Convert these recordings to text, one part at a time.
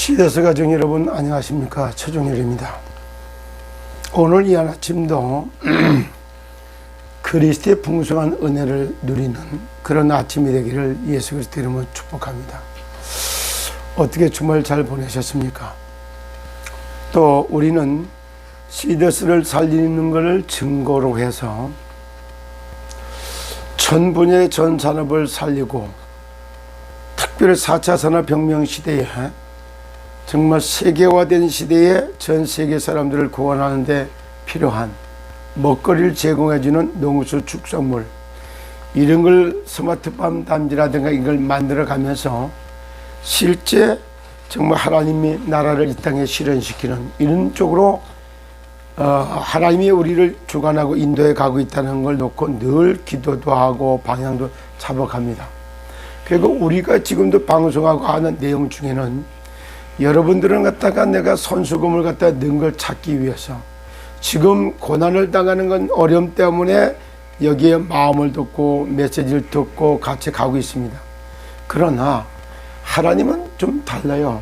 시대서 가정 여러분 안녕하십니까. 최종열입니다. 오늘 이 아침도 그리스도의 풍성한 은혜를 누리는 그런 아침이 되기를 예수 그리스도 이름으로 축복합니다. 어떻게 주말 잘 보내셨습니까? 또 우리는 시대스를 살리는 것을 증거로 해서 전 분야의 전 산업을 살리고 특별히 4차 산업혁명 시대에 정말 세계화된 시대에 전 세계 사람들을 구원하는 데 필요한 먹거리를 제공해주는 농수 축산물 이런 걸 스마트팜 단지라든가 이걸 만들어 가면서 실제 정말 하나님의 나라를 이 땅에 실현시키는 이런 쪽으로 하나님이 우리를 주관하고 인도해 가고 있다는 걸 놓고 늘 기도도 하고 방향도 잡아갑니다. 그리고 우리가 지금도 방송하고 하는 내용 중에는 여러분들은 갖다가 내가 손수금을 갖다 넣은 걸 찾기 위해서 지금 고난을 당하는 건 어려움 때문에 여기에 마음을 듣고 메시지를 듣고 같이 가고 있습니다. 그러나 하나님은 좀 달라요.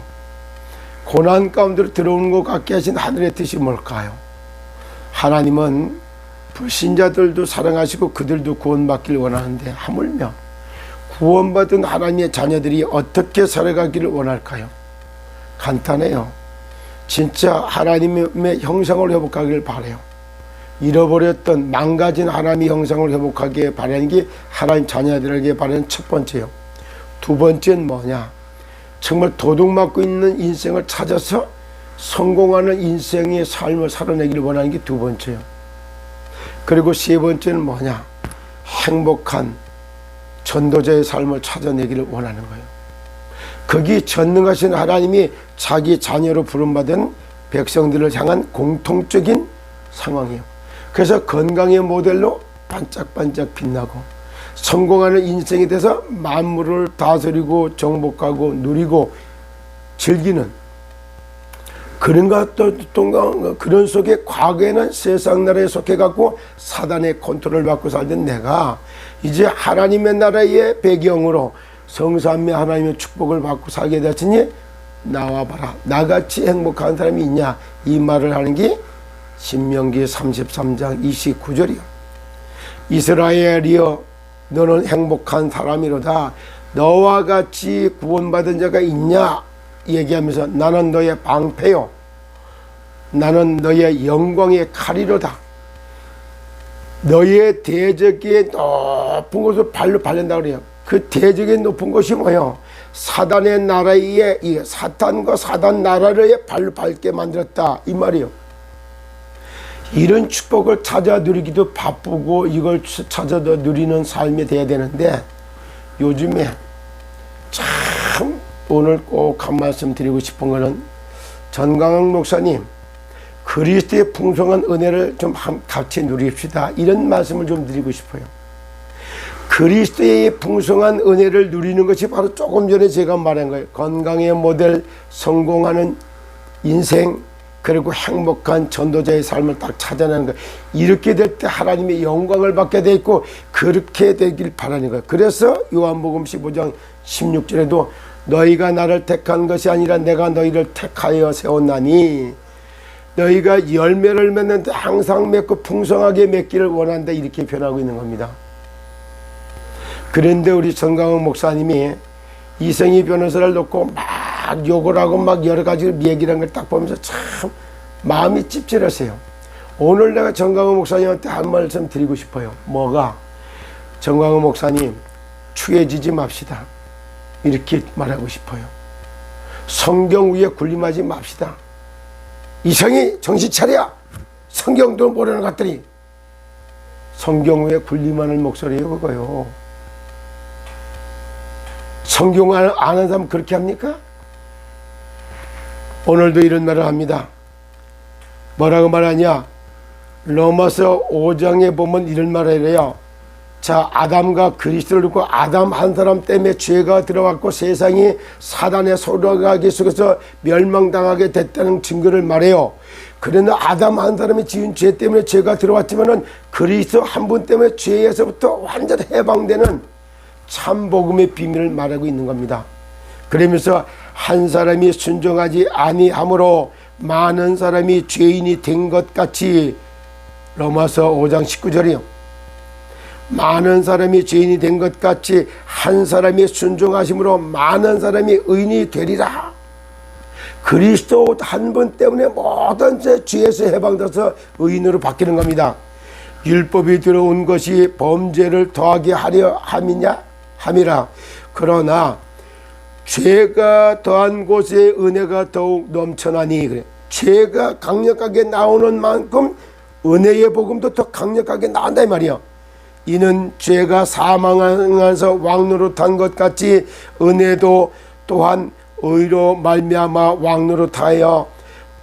고난 가운데로 들어오는 것 같게 하신 하늘의 뜻이 뭘까요? 하나님은 불신자들도 사랑하시고 그들도 구원받기를 원하는데 하물며 구원받은 하나님의 자녀들이 어떻게 살아가기를 원할까요? 간단해요. 진짜 하나님의 형상을 회복하기를 바라요. 잃어버렸던 망가진 하나님의 형상을 회복하기에 바라는 게 하나님 자녀들에게 바라는 첫 번째요. 두 번째는 뭐냐? 정말 도둑맞고 있는 인생을 찾아서 성공하는 인생의 삶을 살아내기를 원하는 게 두 번째요. 그리고 세 번째는 뭐냐? 행복한 전도자의 삶을 찾아내기를 원하는 거예요. 거기 전능하신 하나님이 자기 자녀로 부름받은 백성들을 향한 공통적인 상황이에요. 그래서 건강의 모델로 반짝반짝 빛나고 성공하는 인생이 돼서 만물을 다스리고 정복하고 누리고 즐기는 그런 것도 그런 속에 과거에는 세상 나라에 속해갖고 사단의 컨트롤을 받고 살던 내가 이제 하나님의 나라의 배경으로 성삼위 하나님의 축복을 받고 살게 되었으니 나와봐라. 나같이 행복한 사람이 있냐? 이 말을 하는 게 신명기 33장 29절이요. 이스라엘이여 너는 행복한 사람이로다. 너와 같이 구원받은 자가 있냐? 얘기하면서 나는 너의 방패요. 나는 너의 영광의 칼이로다. 너의 대적의 높은 곳을 발로 밟는다 그래요. 그 대적의 높은 곳이 뭐예요? 사단의 나라에 사탄과 사단 나라를 발로 밟게 만들었다 이 말이에요. 이런 축복을 찾아 누리기도 바쁘고 이걸 찾아 누리는 삶이 돼야 되는데 요즘에 참 오늘 꼭 한 말씀 드리고 싶은 거는 전광훈 목사님 그리스도의 풍성한 은혜를 좀 같이 누립시다 이런 말씀을 좀 드리고 싶어요. 그리스도의 풍성한 은혜를 누리는 것이 바로 조금 전에 제가 말한 거예요. 건강의 모델, 성공하는 인생, 그리고 행복한 전도자의 삶을 딱 찾아내는 거예요. 이렇게 될 때 하나님의 영광을 받게 돼 있고 그렇게 되길 바라는 거예요. 그래서 요한복음 15장 16절에도 너희가 나를 택한 것이 아니라 내가 너희를 택하여 세웠나니 너희가 열매를 맺는데 항상 맺고 풍성하게 맺기를 원한다 이렇게 표현하고 있는 겁니다. 그런데 우리 전광훈 목사님이 이성희 변호사를 놓고 막 욕을 하고 막 여러 가지 얘기를 한 걸 딱 보면서 참 마음이 찝찝하세요. 오늘 내가 전광훈 목사님한테 한 말씀 드리고 싶어요. 뭐가? 전광훈 목사님 추해지지 맙시다. 이렇게 말하고 싶어요. 성경 위에 군림하지 맙시다. 이성희 정신 차려. 성경도 모르는 것들이. 성경 위에 군림하는 목소리예요 그거요. 성경을 아는 사람 그렇게 합니까? 오늘도 이런 말을 합니다. 뭐라고 말하냐? 로마서 5장에 보면 이런 말을 해요. 자, 아담과 그리스도를 놓고 아담 한 사람 때문에 죄가 들어왔고 세상이 사단의 소리가게 속에서 멸망당하게 됐다는 증거를 말해요. 그러나 아담 한 사람이 지은 죄 때문에 죄가 들어왔지만은 그리스도 한 분 때문에 죄에서부터 완전 해방되는 참 복음의 비밀을 말하고 있는 겁니다. 그러면서 한 사람이 순종하지 아니함으로 많은 사람이 죄인이 된 것 같이, 로마서 5장 19절이요. 많은 사람이 죄인이 된 것 같이 한 사람이 순종하심으로 많은 사람이 의인이 되리라. 그리스도 한 분 때문에 모든 죄에서 해방돼서 의인으로 바뀌는 겁니다. 율법이 들어온 것이 범죄를 더하게 하려 함이라. 그러나 죄가 더한 곳에 은혜가 더욱 넘쳐나니, 그래. 죄가 강력하게 나오는 만큼 은혜의 복음도 더 강력하게 나온다 이 말이야. 이는 죄가 사망하면서 왕노릇한 것 같이 은혜도 또한 의로 말미암아 왕노릇하여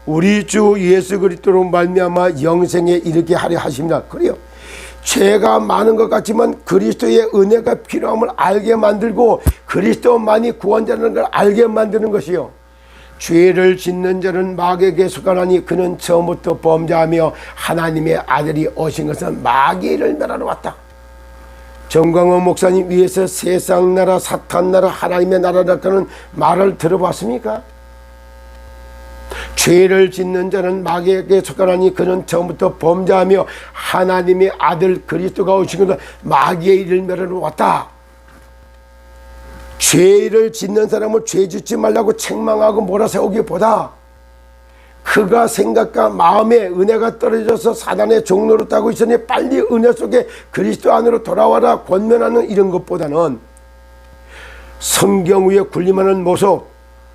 우리 주 예수 그리스도로 말미암아 영생에 이르게 하려 하십니다. 그래요. 죄가 많은 것 같지만 그리스도의 은혜가 필요함을 알게 만들고 그리스도만이 구원자라는 걸 알게 만드는 것이요. 죄를 짓는 자는 마귀에게 속하나니 그는 처음부터 범죄하며 하나님의 아들이 오신 것은 마귀의 일을 멸하러 왔다. 정광훈 목사님 위해서 세상 나라, 사탄 나라, 하나님의 나라라는 말을 들어봤습니까? 죄를 짓는 자는 마귀에게 속하나니 그는 처음부터 범죄하며 하나님의 아들 그리스도가 오신 것은 마귀의 일을 멸하러 왔다. 죄를 짓는 사람은 죄 짓지 말라고 책망하고 몰아세우기보다 그가 생각과 마음에 은혜가 떨어져서 사단의 종로로 타고 있으니 빨리 은혜 속에 그리스도 안으로 돌아와라 권면하는 이런 것보다는 성경 위에 군림하는 모습,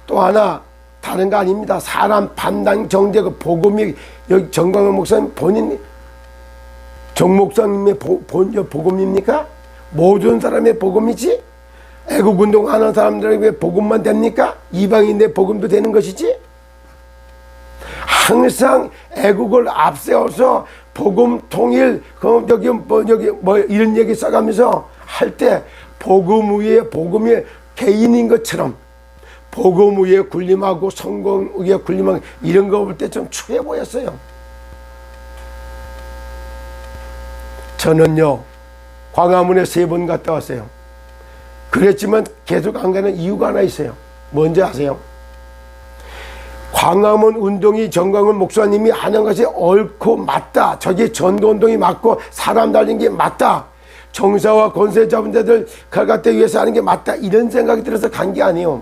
또 하나 다른 거 아닙니다. 사람 판단 정죄 그 복음이, 여기 정광훈 목사님 본인 정 목사님의 복음입니까? 모든 사람의 복음이지? 애국운동하는 사람들에게 복음만 됩니까? 이방인의 복음도 되는 것이지? 항상 애국을 앞세워서 복음 통일, 여기 이런 얘기 써가면서 할 때 복음 위에 복음이 개인인 것처럼 복음 위에 군림하고 성공 위에 군림하고 이런 거 볼 때 좀 추해 보였어요. 저는요, 광화문에 3번 갔다 왔어요. 그랬지만 계속 안 가는 이유가 하나 있어요. 뭔지 아세요? 광화문 운동이 정광훈 목사님이 하는 것이 옳고 맞다. 저게 전도운동이 맞고 사람 달린 게 맞다. 정사와 권세 잡은 자들 갈가때 위해서 하는 게 맞다. 이런 생각이 들어서 간 게 아니에요.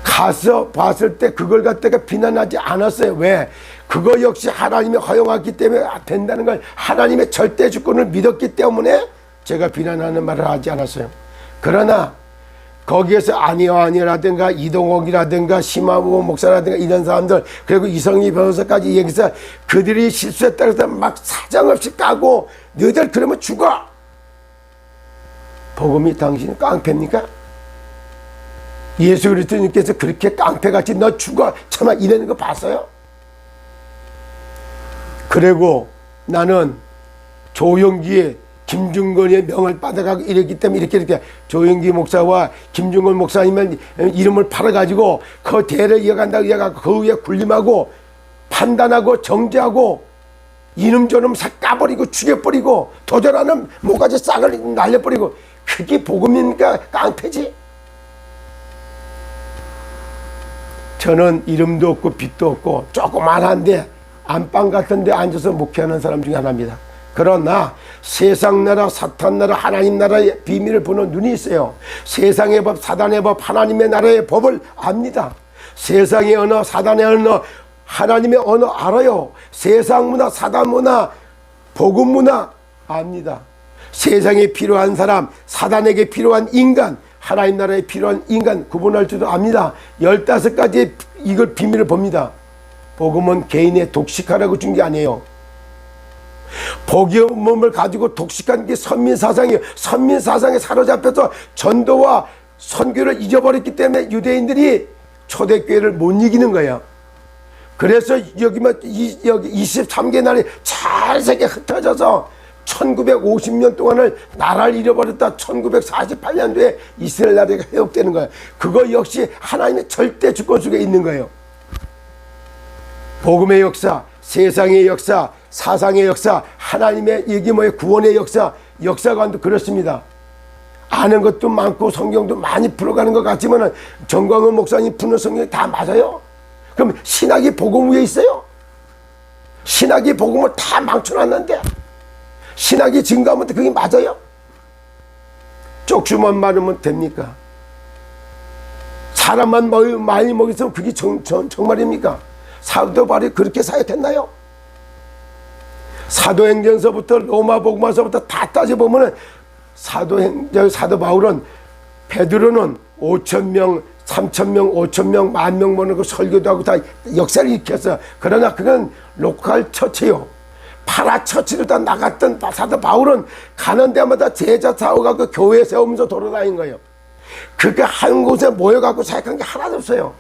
가서 봤을 때 그걸 갖다가 비난하지 않았어요. 왜? 그거 역시 하나님이 허용했기 때문에 된다는 걸 하나님의 절대 주권을 믿었기 때문에 제가 비난하는 말을 하지 않았어요. 그러나 거기에서 아니라든가 이동옥이라든가 심화보 목사라든가 이런 사람들, 그리고 이성희 변호사까지 얘기해서 그들이 실수했다고 해서 막 사정없이 까고 너희들 그러면 죽어. 복음이 당신 깡패입니까? 예수 그리스도님께서 그렇게 깡패같이 너 죽어 참아 이러는 거 봤어요? 그리고 나는 조영기의 김중건의 명을 받아가고 이랬기 때문에 이렇게 조영기 목사와 김중건 목사님의 이름을 팔아가지고 그 대를 이어간다고 이어가고 그 위에 군림하고 판단하고 정죄하고 이놈저놈 싹 까버리고 죽여버리고 도전하는 모가지 싹을 날려버리고 그게 복음입니까? 깡패지? 저는 이름도 없고 빚도 없고 조그만한데 안방 같은 데 앉아서 목회하는 사람 중에 하나입니다. 그러나 세상 나라, 사탄 나라, 하나님 나라의 비밀을 보는 눈이 있어요. 세상의 법, 사단의 법, 하나님의 나라의 법을 압니다. 세상의 언어, 사단의 언어, 하나님의 언어 알아요. 세상 문화, 사단 문화, 복음 문화 압니다. 세상에 필요한 사람, 사단에게 필요한 인간, 하나님 나라에 필요한 인간 구분할 줄도 압니다. 15가지의 이걸 비밀을 봅니다. 복음은 개인의 독식하라고 준 게 아니에요. 복음을 가지고 독식한 게 선민사상이에요. 선민사상에 사로잡혀서 전도와 선교를 잊어버렸기 때문에 유대인들이 초대교회를 못 이기는 거예요. 그래서 여기 23개 나라에 잘 세계 흩어져서 1950년 동안을 나라를 잃어버렸다 1948년도에 이스라엘 나라가 회복되는 거예요. 그거 역시 하나님의 절대 주권 속에 있는 거예요. 복음의 역사, 세상의 역사, 사상의 역사, 하나님의 얘기 구원의 역사, 역사관도 그렇습니다. 아는 것도 많고 성경도 많이 풀어가는 것 같지만 정광훈 목사님 푸는 성경이 다 맞아요? 그럼 신학이 복음 위에 있어요? 신학이 복음을 다 망쳐놨는데 신학이 증거하면 그게 맞아요? 쪽주만 많으면 됩니까? 사람만 많이 먹였으면 그게 정말입니까? 사도 바울이 그렇게 사역했나요? 사도행전서부터 로마복음서부터 다 따져보면 사도 바울은 베드로는 5,000명, 3,000명, 5,000명, 10,000명 모는 거 설교도 하고 다 역사를 일으켰어. 그러나 그건 로컬 처치요. 파라 처치를 다 나갔던 사도 바울은 가는 데마다 제자 사오가고 교회 세우면서 돌아다닌 거예요. 그게 한 곳에 모여갖고 사역한 게 하나도 없어요.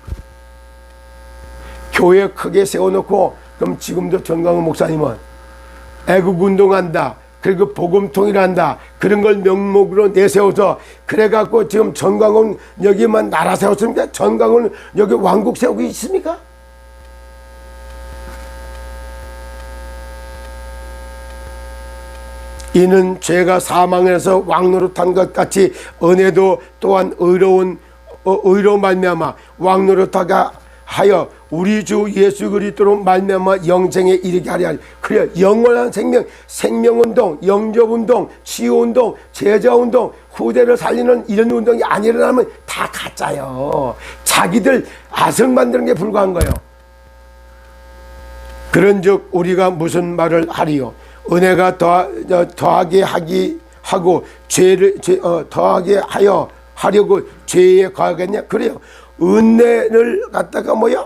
교회 크게 세워놓고 그럼 지금도 전광훈 목사님은 애국운동한다, 그리고 복음통일한다, 그런 걸 명목으로 내세워서 그래갖고 지금 전광훈 여기만 나라 세웠습니까? 전광훈 여기 왕국 세우고 있습니까? 이는 죄가 사망해서 왕노릇한 것 같이 은혜도 또한 의로 말미암아 왕노릇하게 하여 우리 주 예수 그리스도로 말미암아 영생에 이르게 하려 하리. 그래 영원한 생명, 생명운동, 영접운동, 치유운동, 제자운동, 후대를 살리는 이런 운동이 안 일어나면 다 가짜요. 자기들 아성 만드는 게 불과한 거예요. 그런즉 우리가 무슨 말을 하리요? 은혜가 더하게 하고 죄를 더하게 하려고 죄에 거하겠냐? 그래요. 은혜를 갖다가 뭐야?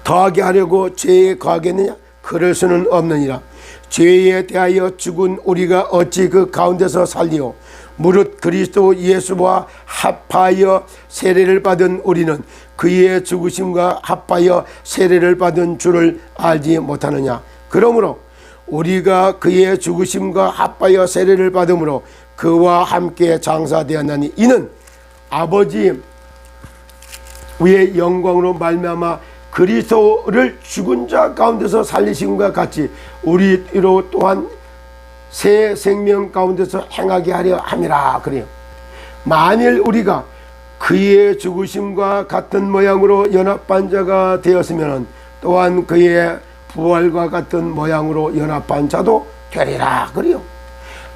더하게 하려고 죄에 거하겠느냐? 그럴 수는 없느니라. 죄에 대하여 죽은 우리가 어찌 그 가운데서 살리오? 무릇 그리스도 예수와 합하여 세례를 받은 우리는 그의 죽으심과 합하여 세례를 받은 줄을 알지 못하느냐? 그러므로 우리가 그의 죽으심과 합하여 세례를 받음으로 그와 함께 장사되었나니 이는 아버지 위의 영광으로 말미암아 그리스도를 죽은 자 가운데서 살리심과 같이 우리로 또한 새 생명 가운데서 행하게 하려 함이라. 그래요. 만일 우리가 그의 죽으심과 같은 모양으로 연합한 자가 되었으면 또한 그의 부활과 같은 모양으로 연합한 자도 되리라. 그래요.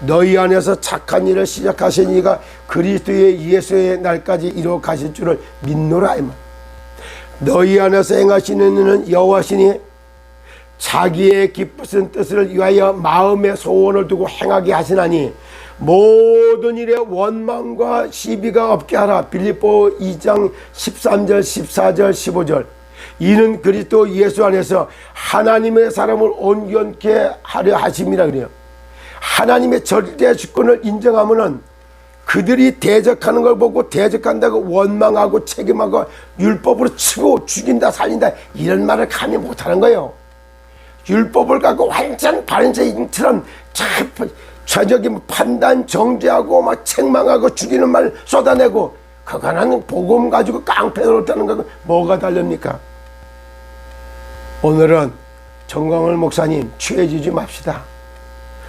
너희 안에서 착한 일을 시작하신 이가 그리스도의 예수의 날까지 이루어 가실 줄을 믿노라. 너희 안에서 행하시는 이는 여호와시니 자기의 기쁘신 뜻을 위하여 마음의 소원을 두고 행하게 하시나니 모든 일에 원망과 시비가 없게 하라. 빌립보 2장 13절 14절 15절. 이는 그리스도 예수 안에서 하나님의 사람을 온전케 하려 하심이라. 그래요. 하나님의 절대 주권을 인정하면은 그들이 대적하는 걸 보고 대적한다고 원망하고 책임하고 율법으로 치고 죽인다 살린다 이런 말을 감히 못하는 거예요. 율법을 갖고 완전 바리새인처럼 저기 판단 정죄하고 막 책망하고 죽이는 말 쏟아내고 그거는 복음 가지고 깡패 노릇하는 거 뭐가 다릅니까? 오늘은 정광훈 목사님 취해지지 맙시다.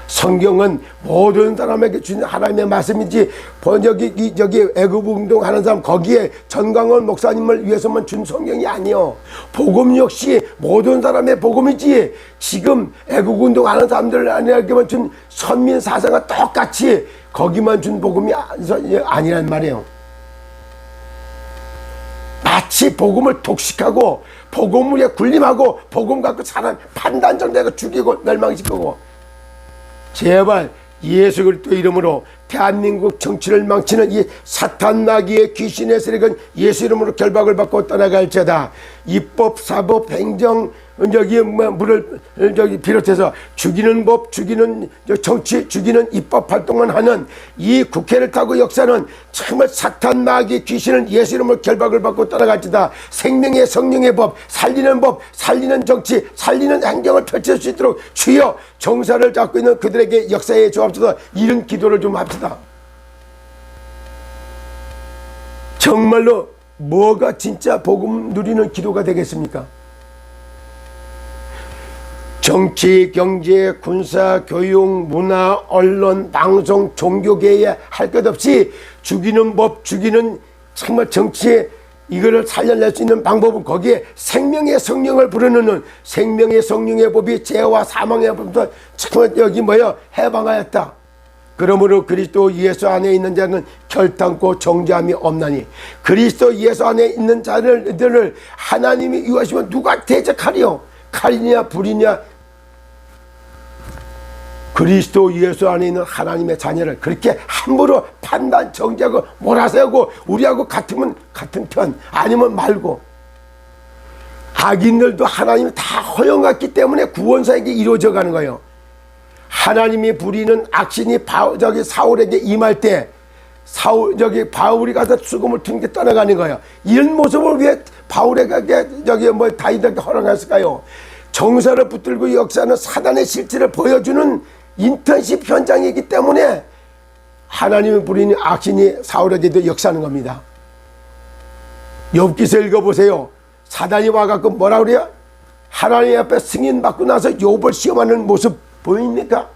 성경은 모든 사람에게 주는 하나님의 말씀이지 여기 애국운동 하는 사람 거기에 전광훈 목사님을 위해서만 준 성경이 아니요. 복음 역시 모든 사람의 복음이지 지금 애국운동 하는 사람들에게만 준 선민사상과 똑같이 거기만 준 복음이 아니란 말이에요. 마치 복음을 독식하고 복음에 군림하고 복음 갖고 사람 판단정되고 죽이고 멸망시키고 제발 예수 그리스도 이름으로 대한민국 정치를 망치는 이 사탄 마귀의 귀신의 세력은 예수 이름으로 결박을 받고 떠나갈지어다. 입법, 사법, 행정 물을 비롯해서 죽이는 법, 죽이는 정치, 죽이는 입법 활동만 하는 이 국회를 타고 역사는 정말 사탄 마귀의 귀신은 예수 이름으로 결박을 받고 떠나갈지다. 생명의 성령의 법, 살리는 정치, 살리는 행정을 펼칠 수 있도록 주여 정사를 잡고 있는 그들에게 역사에 주옵소서. 이런 기도를 좀 합시다. 정말로 뭐가 진짜 복음 누리는 기도가 되겠습니까? 정치, 경제, 군사, 교육, 문화, 언론, 방송, 종교계에 할 것 없이 죽이는 법, 죽이는 정말 정치에 이거를 살려낼 수 있는 방법은 거기에 생명의 성령을 부르는 생명의 성령의 법이 죄와 사망의 법도 정말 여기 뭐요? 해방하였다. 그러므로 그리스도 예수 안에 있는 자는 결단코 정죄함이 없나니 그리스도 예수 안에 있는 자들을 하나님이 유하시면 누가 대적하리요? 칼이냐 불이냐? 그리스도 예수 안에 있는 하나님의 자녀를 그렇게 함부로 판단 정죄하고 몰아세우고 우리하고 같으면 같은 편 아니면 말고 악인들도 하나님이 다 허용했기 때문에 구원사에게 이루어져 가는 거예요. 하나님이 부리는 악신이 사울에게 임할 때 바울이 가서 죽음을 튕겨 떠나가는 거예요. 이런 모습을 왜 바울에게 다윗에게 허락했을까요? 정사를 붙들고 역사하는 사단의 실체를 보여주는 인턴십 현장이기 때문에 하나님이 부리는 악신이 사울에게도 역사하는 겁니다. 욥기서 읽어보세요. 사단이 와갖고 뭐라 그래요? 하나님 앞에 승인받고 나서 욥을 시험하는 모습 보입니까?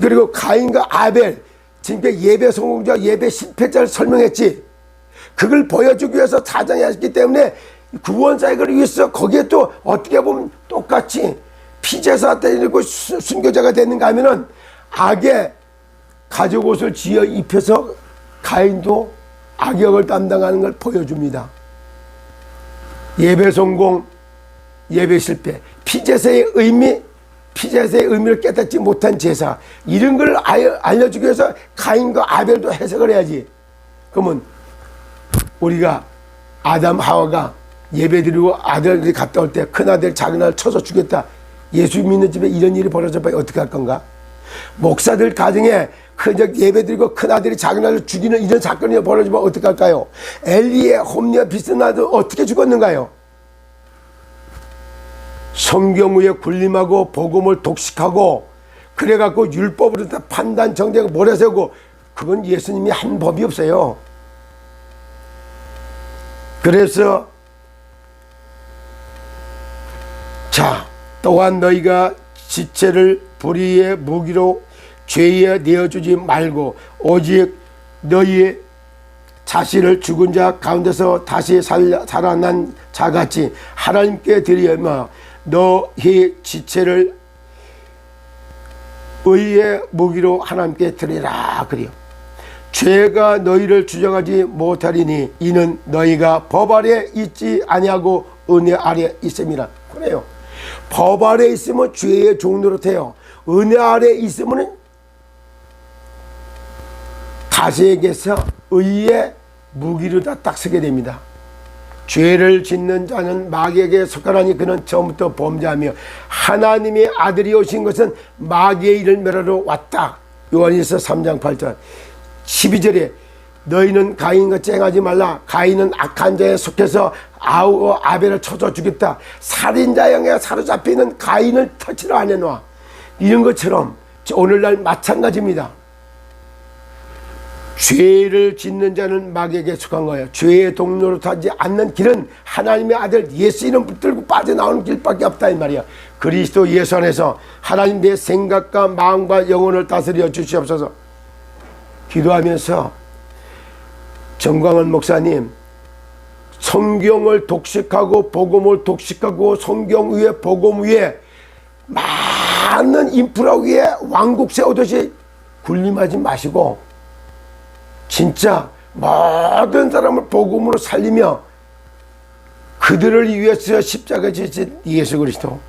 그리고 가인과 아벨 지금 예배 성공자 예배 실패자를 설명했지. 그걸 보여주기 위해서 사장했기 때문에 구원사역을 위해서 거기에 또 어떻게 보면 똑같이 피제사 때리고 순교자가 되는가 하면은 악의 가죽옷을 지어 입혀서 가인도 악역을 담당하는 걸 보여줍니다. 예배 성공, 예배 실패, 피제사의 의미를 깨닫지 못한 제사, 이런 걸 알려주기 위해서 가인과 아벨도 해석을 해야지. 그러면 우리가 아담 하와가 예배 드리고 아들들이 갔다 올 때 큰아들 작은아들 쳐서 죽였다. 예수 믿는 집에 이런 일이 벌어져 봐야 어떻게 할 건가? 목사들 가정에 예배 드리고 큰아들이 작은아들 죽이는 이런 사건이 벌어지면 어떻게 할까요? 엘리의 홈리와 비슷한 아들 어떻게 죽었는가요? 성경 위에 군림하고 복음을 독식하고 그래갖고 율법으로 다 판단 정죄하고 몰아세우고 그건 예수님이 한 법이 없어요. 그래서 자 또한 너희가 지체를 불의의 무기로 죄에 내어주지 말고 오직 너희 자신을 죽은 자 가운데서 다시 살아난 자같이 하나님께 드리며 너희 지체를 의의 무기로 하나님께 드리라 그래요. 죄가 너희를 주장하지 못하리니 이는 너희가 법 아래 있지 아니하고 은혜 아래 있음이라 그래요. 법 아래 있으면 죄의 종노릇해요. 은혜 아래 있으면 다시에게서 의의 무기로 다 딱 서게 됩니다. 죄를 짓는 자는 마귀에게 속하나니 그는 처음부터 범죄하며 하나님의 아들이 오신 것은 마귀의 일을 멸하러 왔다. 요한일서 3장 8절 12절에 너희는 가인과 쟁하지 말라. 가인은 악한 자에 속해서 아벨을 쳐서 죽였다. 살인자 영에 사로잡히는 가인을 터치를 안 해놔. 이런 것처럼 오늘날 마찬가지입니다. 죄를 짓는 자는 마귀에게 속한 거예요. 죄의 동료로 타지 않는 길은 하나님의 아들 예수 이름 붙들고 빠져나오는 길밖에 없다 이 말이야. 그리스도 예수 안에서 하나님 내 생각과 마음과 영혼을 다스려 주시옵소서. 기도하면서 정광훈 목사님 성경을 독식하고 복음을 독식하고 성경 위에 복음 위에 많은 인프라 위에 왕국 세우듯이 군림하지 마시고 진짜 모든 사람을 복음으로 살리며 그들을 위해서 십자가 지신 예수 그리스도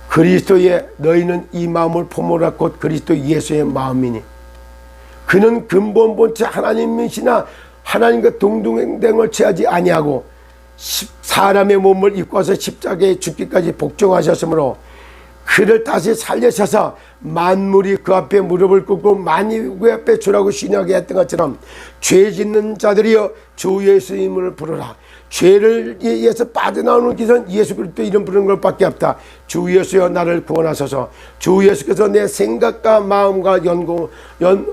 그리스도의 너희는 이 마음을 품으라 곧 그리스도 예수의 마음이니 그는 근본 본체 하나님이시나 하나님과 동등행을 취하지 아니하고 사람의 몸을 입고 와서 십자가에 죽기까지 복종하셨으므로 그를 다시 살려셔서 만물이 그 앞에 무릎을 꿇고 만이 그 앞에 주라고 신하게 했던 것처럼 죄 짓는 자들이여 주 예수 이름을 부르라. 죄를 위해서 빠져나오는 길은 예수 그리스도 이름 부르는 것밖에 없다. 주 예수여 나를 구원하소서. 주 예수께서 내 생각과 마음과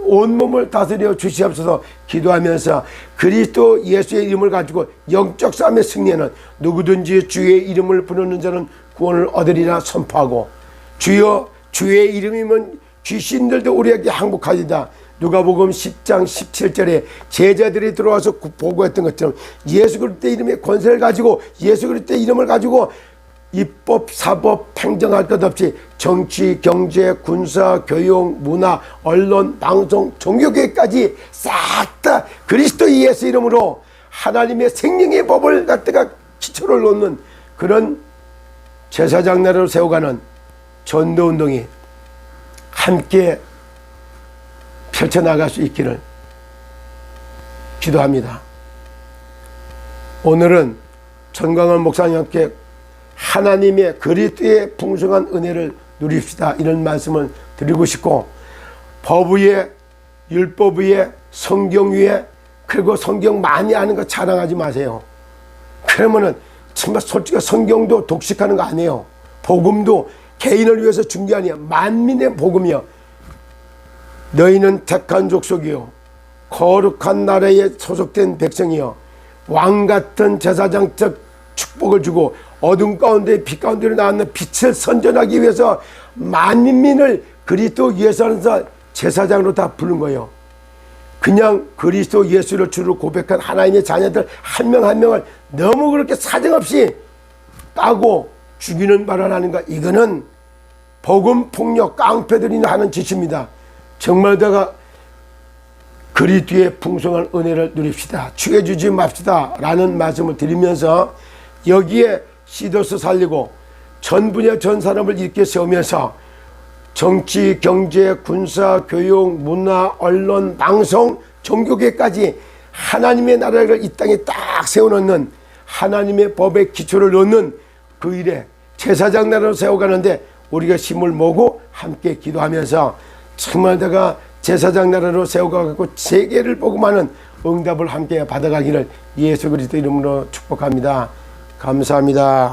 온몸을 다스려 주시옵소서. 기도하면서 그리스도 예수의 이름을 가지고 영적 싸움의 승리는 누구든지 주의 이름을 부르는 자는 구원을 얻으리라 선포하고, 주여 주의 이름이면 귀신들도 우리에게 항복하리다. 누가복음 10장 17절에 제자들이 들어와서 보고했던 것처럼 예수 그리스도의 이름의 권세를 가지고, 예수 그리스도의 이름을 가지고 입법, 사법, 팽정할 것 없이 정치, 경제, 군사, 교육, 문화, 언론, 방송, 종교계까지 싹 다 그리스도 예수 이름으로 하나님의 생명의 법을 갖다가 기초를 놓는 그런 제사장 나라로 세워가는 전도운동이 함께 펼쳐나갈 수 있기를 기도합니다. 오늘은 전광훈 목사님과 함께 하나님의 그리스도의 풍성한 은혜를 누립시다, 이런 말씀을 드리고 싶고, 법 위에, 율법 위에, 성경 위에, 그리고 성경 많이 아는 거 자랑하지 마세요. 그러면은 정말 솔직히 성경도 독식하는 거 아니에요. 복음도 개인을 위해서 준게 아니야. 만민의 복음이요. 너희는 택한 족속이요, 거룩한 나라에 소속된 백성이요, 왕같은 제사장적 축복을 주고 어둠 가운데 빛 가운데로 나왔는 빛을 선전하기 위해서 만민을 그리스도 예수 안에서 제사장으로 다 부른 거예요. 그냥 그리스도 예수를 주로 고백한 하나님의 자녀들 한 명 한 명을 너무 그렇게 사정없이 까고 죽이는 말을 하는 거, 이거는 복음 폭력 깡패들이 하는 짓입니다. 정말 내가 그리스도의 풍성한 은혜를 누립시다, 취해주지 맙시다 라는 말씀을 드리면서, 여기에 시도스 살리고 전 분야 전 산업을 이렇게 세우면서 정치, 경제, 군사, 교육, 문화, 언론, 방송, 종교계까지 하나님의 나라를 이 땅에 딱 세워놓는, 하나님의 법의 기초를 놓는 그 일에 제사장 나라로 세워가는데 우리가 힘을 모으고 함께 기도하면서 정말 내가 제사장 나라로 세워가고 세계를 복음하는 응답을 함께 받아가기를 예수 그리스도 이름으로 축복합니다. 감사합니다.